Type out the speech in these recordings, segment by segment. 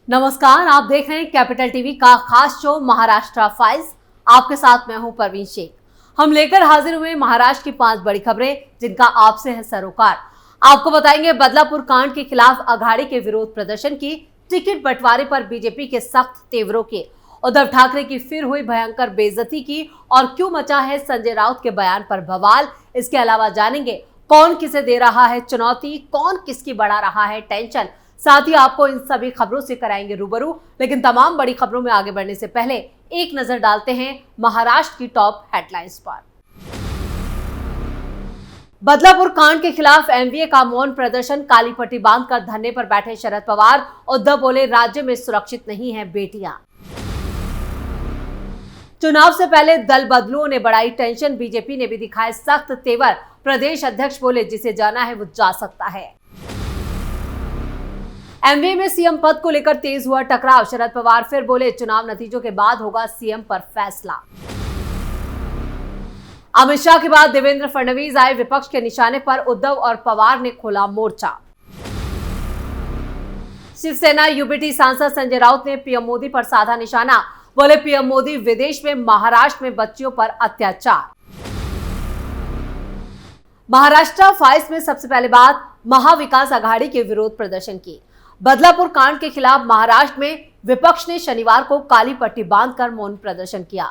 नमस्कार, आप देख रहे हैं कैपिटल टीवी का खास शो महाराष्ट्र फाइल्स। आपके साथ मैं हूं परवीन शेख। हम लेकर हाजिर हुए महाराष्ट्र की 5 बड़ी खबरें जिनका आपसे है सरोकार। आपको बताएंगे बदलापुर कांड के खिलाफ अघाड़ी के विरोध प्रदर्शन की, टिकट बंटवारे पर बीजेपी के सख्त तेवरों के, उद्धव ठाकरे की फिर हुई भयंकर बेइज्जती की और क्यों मचा है संजय राउत के बयान पर बवाल। इसके अलावा जानेंगे कौन किसे दे रहा है चुनौती, कौन किसकी बढ़ा रहा है टेंशन। साथ ही आपको इन सभी खबरों से कराएंगे रूबरू। लेकिन तमाम बड़ी खबरों में आगे बढ़ने से पहले एक नजर डालते हैं महाराष्ट्र की टॉप हेडलाइंस पर। बदलापुर कांड के खिलाफ एमवीए का मौन प्रदर्शन, काली पट्टी बांधकर धरने पर बैठे शरद पवार। उद्धव बोले राज्य में सुरक्षित नहीं है बेटियां। चुनाव से पहले दल बदलुओं ने बढ़ाई टेंशन, बीजेपी ने भी दिखाए सख्त तेवर। प्रदेश अध्यक्ष बोले जिसे जाना है वो जा सकता है। एमवीए में सीएम पद को लेकर तेज हुआ टकराव, शरद पवार फिर बोले चुनाव नतीजों के बाद होगा सीएम पर फैसला। अमित शाह के बाद देवेंद्र फडणवीस आए विपक्ष के निशाने पर, उद्धव और पवार ने खोला मोर्चा। शिवसेना यूबीटी सांसद संजय राउत ने पीएम मोदी पर साधा निशाना, बोले पीएम मोदी विदेश में, महाराष्ट्र में बच्चियों पर अत्याचार। महाराष्ट्र फाइल्स में सबसे पहले बात महाविकास अघाड़ी के विरोध प्रदर्शन की। बदलापुर कांड के खिलाफ महाराष्ट्र में विपक्ष ने शनिवार को काली पट्टी बांधकर मौन प्रदर्शन किया।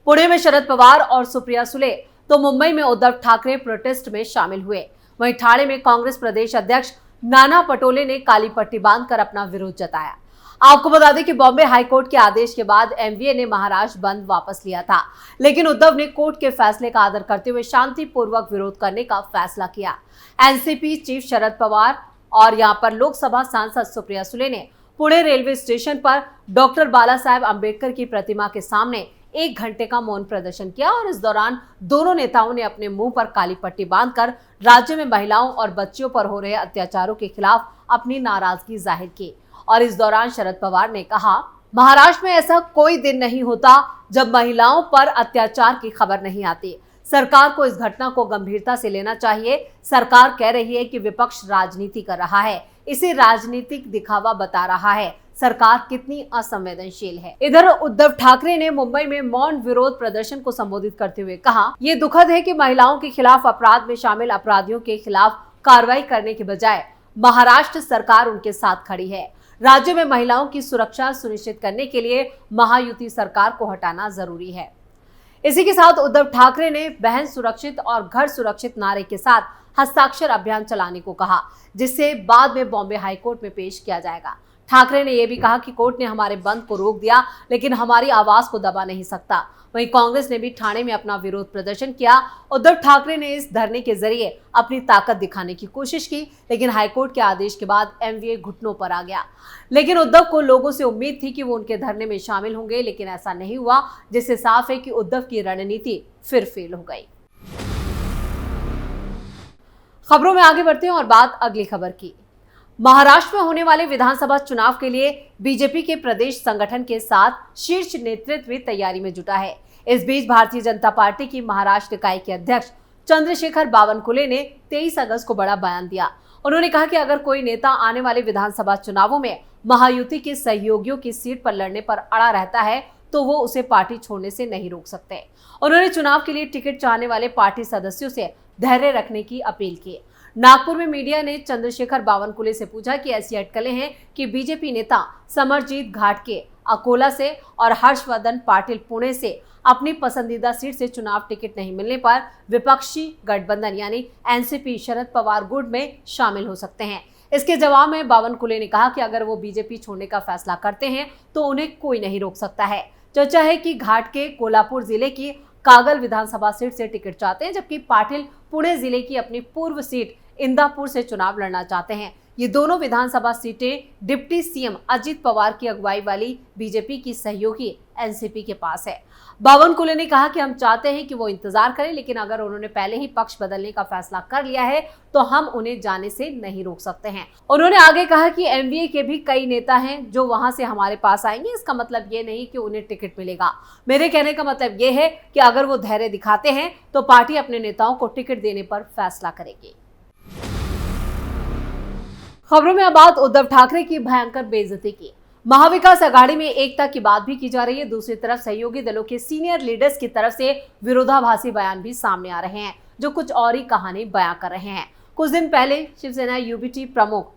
पुणे में शरद पवार और सुप्रिया सुले तो मुंबई में उद्धव ठाकरे प्रोटेस्ट में शामिल हुए। वहीं ठाणे में कांग्रेस प्रदेश अध्यक्ष नाना पटोले ने काली पट्टी बांधकर अपना विरोध जताया। आपको बता दें कि बॉम्बे हाईकोर्ट के आदेश के बाद एमवीए ने महाराष्ट्र बंद वापस लिया था, लेकिन उद्धव ने कोर्ट के फैसले का आदर करते हुए शांतिपूर्वक विरोध करने का फैसला किया। एनसीपी चीफ शरद पवार और यहां पर लोकसभा सांसद सुप्रिया सुले ने पुणे रेलवे स्टेशन पर डॉक्टर बाला साहेब अंबेडकर की प्रतिमा के सामने 1 घंटे का मौन प्रदर्शन किया और इस दौरान दोनों नेताओं ने अपने मुंह पर काली पट्टी बांधकर राज्य में महिलाओं और बच्चियों पर हो रहे अत्याचारों के खिलाफ अपनी नाराजगी जाहिर की। और इस दौरान शरद पवार ने कहा, महाराष्ट्र में ऐसा कोई दिन नहीं होता जब महिलाओं पर अत्याचार की खबर नहीं आती। सरकार को इस घटना को गंभीरता से लेना चाहिए। सरकार कह रही है कि विपक्ष राजनीति कर रहा है, इसे राजनीतिक दिखावा बता रहा है। सरकार कितनी असंवेदनशील है। इधर उद्धव ठाकरे ने मुंबई में मौन विरोध प्रदर्शन को संबोधित करते हुए कहा, ये दुखद है कि महिलाओं के खिलाफ अपराध में शामिल अपराधियों के खिलाफ कार्रवाई करने के बजाय महाराष्ट्र सरकार उनके साथ खड़ी है। राज्य में महिलाओं की सुरक्षा सुनिश्चित करने के लिए महायुति सरकार को हटाना जरूरी है। इसी के साथ उद्धव ठाकरे ने बहन सुरक्षित और घर सुरक्षित नारे के साथ हस्ताक्षर अभियान चलाने को कहा, जिससे बाद में बॉम्बे हाईकोर्ट में पेश किया जाएगा। ठाकरे ने यह भी कहा कि कोर्ट ने हमारे बंद को रोक दिया, लेकिन हमारी आवाज को दबा नहीं सकता। वहीं कांग्रेस ने भी ठाणे में अपना विरोध प्रदर्शन किया। उद्धव ठाकरे ने इस धरने के जरिए अपनी ताकत दिखाने की कोशिश की, लेकिन हाईकोर्ट के आदेश के बाद एमवीए घुटनों पर आ गया। लेकिन उद्धव को लोगों से उम्मीद थी कि वो उनके धरने में शामिल होंगे, लेकिन ऐसा नहीं हुआ, जिससे साफ है कि उद्धव की रणनीति फिर फेल हो गई। खबरों में आगे बढ़ते हैं और बात अगली खबर की। महाराष्ट्र में होने वाले विधानसभा चुनाव के लिए बीजेपी के प्रदेश संगठन के साथ शीर्ष नेतृत्व भी तैयारी में जुटा है। इस बीच भारतीय जनता पार्टी की महाराष्ट्र इकाई के अध्यक्ष चंद्रशेखर बावनकुले ने 23 अगस्त को बड़ा बयान दिया। उन्होंने कहा कि अगर कोई नेता आने वाले विधानसभा चुनावों में महायुति के सहयोगियों की सीट पर लड़ने पर अड़ा रहता है तो वो उसे पार्टी छोड़ने से नहीं रोक सकते। उन्होंने चुनाव के लिए टिकट चाहने वाले पार्टी सदस्यों से धैर्य रखने की अपील की। नागपुर में मीडिया ने चंद्रशेखर बावनकुले से पूछा कि ऐसी अटकलें हैं कि बीजेपी नेता समरजीत घाटके अकोला से और हर्षवर्धन पाटिल पुणे से अपनी पसंदीदा सीट से चुनाव टिकट नहीं मिलने पर विपक्षी गठबंधन यानी एनसीपी शरद पवार गुट में शामिल हो सकते हैं। इसके जवाब में बावनकुले ने कहा कि अगर वो बीजेपी छोड़ने का फैसला करते हैं तो उन्हें कोई नहीं रोक सकता है। चर्चा है कि घाटके कोल्हापुर जिले की कागल विधानसभा सीट से टिकट चाहते हैं, जबकि पाटिल पुणे जिले की अपनी पूर्व सीट इंदापुर से चुनाव लड़ना चाहते हैं। ये दोनों विधानसभा सीटें डिप्टी सीएम अजित पवार की अगुवाई वाली बीजेपी की सहयोगी एनसीपी के पास है। बावनकुले ने कहा कि हम चाहते हैं कि वो इंतजार करें, लेकिन अगर उन्होंने पहले ही पक्ष बदलने का फैसला कर लिया है तो हम उन्हें जाने से नहीं रोक सकते हैं। उन्होंने आगे कहा कि एमवीए के भी कई नेता हैं जो वहां से हमारे पास आएंगे। इसका मतलब ये नहीं कि उन्हें टिकट मिलेगा। मेरे कहने का मतलब ये है कि अगर वो धैर्य दिखाते हैं तो पार्टी अपने नेताओं को टिकट देने पर फैसला करेगी। खबरों में अब बात उद्धव ठाकरे की भयंकर बेइज्जती की। महाविकास आघाड़ी में एकता की बात भी की जा रही है। दूसरी तरफ सहयोगी दलों के सीनियर लीडर्स की तरफ से विरोधाभासी बयान भी सामने आ रहे हैं, जो कुछ और ही कहानी बयां कर रहे हैं। कुछ दिन पहले शिवसेना यूबीटी प्रमुख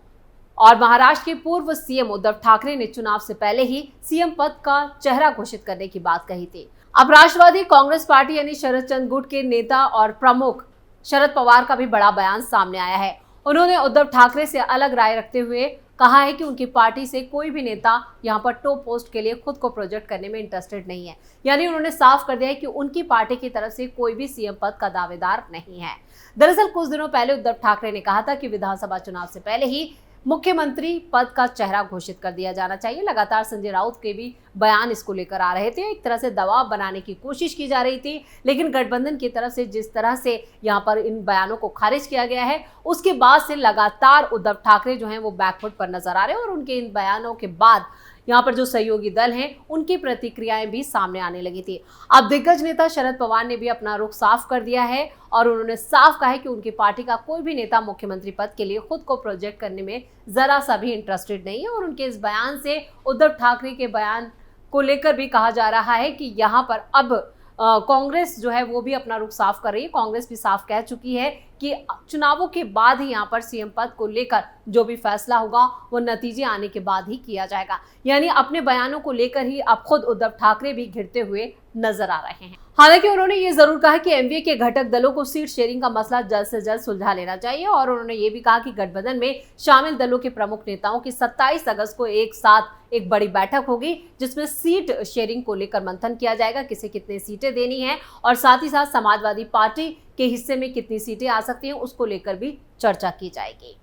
और महाराष्ट्र के पूर्व सीएम उद्धव ठाकरे ने चुनाव से पहले ही सीएम पद का चेहरा घोषित करने की बात कही थी। अब राष्ट्रवादी कांग्रेस पार्टी यानी शरद चंद्र गुट के नेता और प्रमुख शरद पवार का भी बड़ा बयान सामने आया है। उन्होंने उद्धव ठाकरे से अलग राय रखते हुए कहा है कि उनकी पार्टी से कोई भी नेता यहां पर टॉप पोस्ट के लिए खुद को प्रोजेक्ट करने में इंटरेस्टेड नहीं है। यानी उन्होंने साफ कर दिया है कि उनकी पार्टी की तरफ से कोई भी सीएम पद का दावेदार नहीं है। दरअसल कुछ दिनों पहले उद्धव ठाकरे ने कहा था कि विधानसभा चुनाव से पहले ही मुख्यमंत्री पद का चेहरा घोषित कर दिया जाना चाहिए। लगातार संजय राउत के भी बयान इसको लेकर आ रहे थे। एक तरह से दबाव बनाने की कोशिश की जा रही थी, लेकिन गठबंधन की तरफ से जिस तरह से यहाँ पर इन बयानों को खारिज किया गया है, उसके बाद से लगातार उद्धव ठाकरे जो हैं वो बैकफुट पर नजर आ रहे हैं और उनके इन बयानों के बाद यहाँ पर जो सहयोगी दल हैं उनकी प्रतिक्रियाएं भी सामने आने लगी थी। अब दिग्गज नेता शरद पवार ने भी अपना रुख साफ कर दिया है और उन्होंने साफ कहा है कि उनकी पार्टी का कोई भी नेता मुख्यमंत्री पद के लिए खुद को प्रोजेक्ट करने में जरा सा भी इंटरेस्टेड नहीं है। और उनके इस बयान से उद्धव ठाकरे के बयान को लेकर भी कहा जा रहा है कि यहाँ पर अब कांग्रेस जो है वो भी अपना रुख साफ कर रही है। कांग्रेस भी साफ कह चुकी है कि चुनावों के बाद ही यहाँ पर सीएम पद को लेकर जो भी फैसला होगा वो नतीजे आने के बाद ही किया जाएगा। यानी अपने बयानों को लेकर ही अब खुद उद्धव ठाकरे भी घिरते हुए नजर आ रहे हैं। हालांकि उन्होंने ये जरूर कहा कि एमवीए के घटक दलों को सीट शेयरिंग का मसला जल्द से जल्द सुलझा लेना चाहिए और उन्होंने ये भी कहा कि गठबंधन में शामिल दलों के प्रमुख नेताओं की 27 अगस्त को एक साथ एक बड़ी बैठक होगी, जिसमें सीट शेयरिंग को लेकर मंथन किया जाएगा, किसे कितने सीटें देनी है और साथ ही साथ समाजवादी पार्टी के हिस्से में कितनी सीटें आ सकती हैं उसको लेकर भी चर्चा की जाएगी।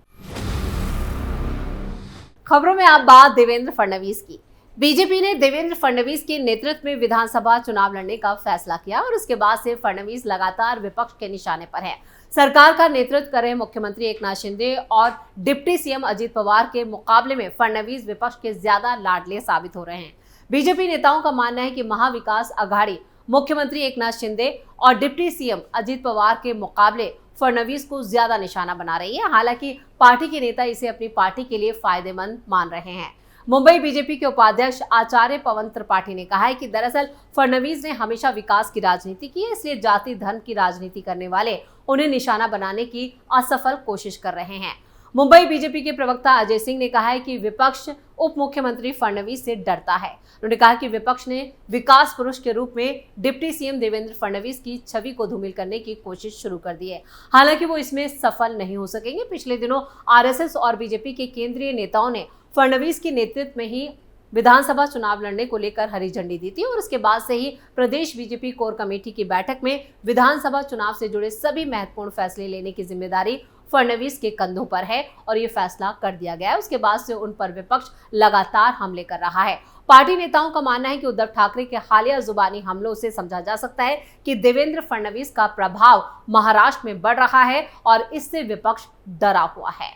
खबरों में आप बात देवेंद्र फडणवीस की। बीजेपी ने देवेंद्र फडणवीस के नेतृत्व में विधानसभा चुनाव लड़ने का फैसला किया और उसके बाद से फडणवीस लगातार विपक्ष के निशाने पर है। सरकार का नेतृत्व कर रहे मुख्यमंत्री एकनाथ शिंदे और डिप्टी सीएम अजित पवार के मुकाबले में फडणवीस विपक्ष के ज्यादा लाडले साबित हो रहे हैं। बीजेपी नेताओं का मानना है कि महाविकास आघाड़ी मुख्यमंत्री एकनाथ शिंदे और डिप्टी सीएम अजित पवार के मुकाबले फडणवीस को ज्यादा निशाना बना रही है। हालांकि पार्टी के नेता इसे अपनी पार्टी के लिए फायदेमंद मान रहे हैं। मुंबई बीजेपी के उपाध्यक्ष आचार्य पवन त्रिपाठी ने कहा है कि दरअसल फडणवीस ने हमेशा विकास की राजनीति की है, इसलिए जाति धर्म की राजनीति करने वाले उन्हें निशाना बनाने की असफल कोशिश कर रहे हैं। मुंबई बीजेपी के प्रवक्ता अजय सिंह ने कहा है कि विपक्ष उप मुख्यमंत्री फडणवीस से डरता है। उन्होंने कहा कि विपक्ष ने विकास पुरुष के रूप में डिप्टी सीएम देवेंद्र फडणवीस की छवि को धूमिल करने की कोशिश शुरू कर दी है। हालांकि वो इसमें सफल नहीं हो सकेंगे। पिछले दिनों आरएसएस और बीजेपी के केंद्रीय नेताओं ने फडणवीस के नेतृत्व में ही विधानसभा चुनाव लड़ने को लेकर हरी झंडी दी थी और उसके बाद से ही प्रदेश बीजेपी कोर कमेटी की बैठक में विधानसभा चुनाव से जुड़े सभी महत्वपूर्ण फैसले लेने की जिम्मेदारी फडणवीस के कंधों पर है और ये फैसला कर दिया गया है। उसके बाद से उन पर विपक्ष लगातार हमले कर रहा है। पार्टी नेताओं का मानना है कि उद्धव ठाकरे के हालिया जुबानी हमलों से समझा जा सकता है कि देवेंद्र फडणवीस का प्रभाव महाराष्ट्र में बढ़ रहा है और इससे विपक्ष डरा हुआ है।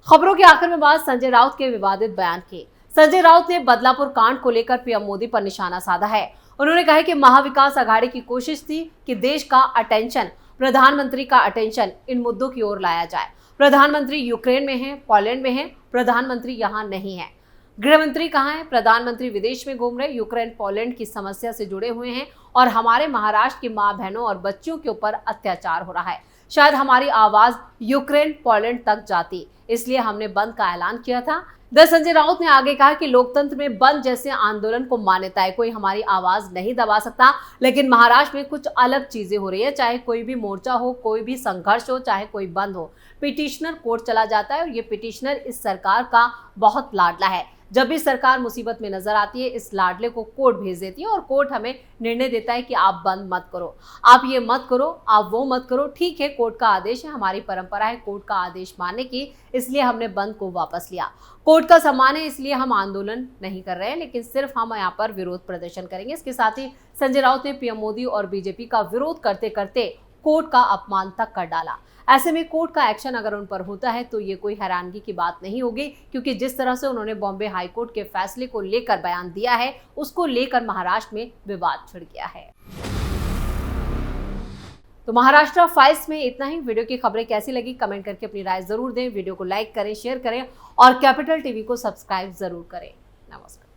खबरों के आखिर में बात संजय राउत के विवादित बयान की। संजय राउत ने बदलापुर कांड को लेकर पीएम मोदी पर निशाना साधा है। उन्होंने कहा कि महाविकास आघाड़ी की कोशिश थी कि देश का अटेंशन, प्रधानमंत्री का अटेंशन इन मुद्दों की ओर लाया जाए। प्रधानमंत्री यूक्रेन में है, पोलैंड में है, प्रधानमंत्री यहाँ नहीं है। गृहमंत्री कहाँ है? प्रधानमंत्री विदेश में घूम रहे, यूक्रेन पोलैंड की समस्या से जुड़े हुए हैं और हमारे महाराष्ट्र की माँ बहनों और बच्चियों के ऊपर अत्याचार हो रहा है। शायद हमारी आवाज यूक्रेन पोलैंड तक जाती, इसलिए हमने बंद का ऐलान किया था। संजय राउत ने आगे कहा कि लोकतंत्र में बंद जैसे आंदोलन को मान्यता है, कोई हमारी आवाज नहीं दबा सकता, लेकिन महाराष्ट्र में कुछ अलग चीजें हो रही है। चाहे कोई भी मोर्चा हो, कोई भी संघर्ष हो, चाहे कोई बंद हो, पिटिशनर कोर्ट चला जाता है और ये पिटिशनर इस सरकार का बहुत लाडला है। जब भी सरकार मुसीबत में नजर आती है, इस लाडले को कोर्ट भेज देती है और कोर्ट हमें निर्णय देता है कि आप बंद मत करो, आप ये मत करो, आप वो मत करो। ठीक है, कोर्ट का आदेश है, हमारी परंपरा है कोर्ट का आदेश मानने की, इसलिए हमने बंद को वापस लिया। कोर्ट का सम्मान है, इसलिए हम आंदोलन नहीं कर रहे हैं, लेकिन सिर्फ हम यहाँ पर विरोध प्रदर्शन करेंगे। इसके साथ ही संजय राउत ने पीएम मोदी और बीजेपी का विरोध करते करते कोर्ट का अपमान तक कर डाला। ऐसे में कोर्ट का एक्शन अगर उन पर होता है तो ये कोई हैरानगी की बात नहीं होगी, क्योंकि जिस तरह से उन्होंने बॉम्बे हाईकोर्ट के फैसले को लेकर बयान दिया है, उसको लेकर महाराष्ट्र में विवाद छिड़ गया है। तो महाराष्ट्र फाइल्स में इतना ही। वीडियो की खबरें कैसी लगी कमेंट करके अपनी राय जरूर दें। वीडियो को लाइक करें, शेयर करें और कैपिटल टीवी को सब्सक्राइब जरूर करें। नमस्कार।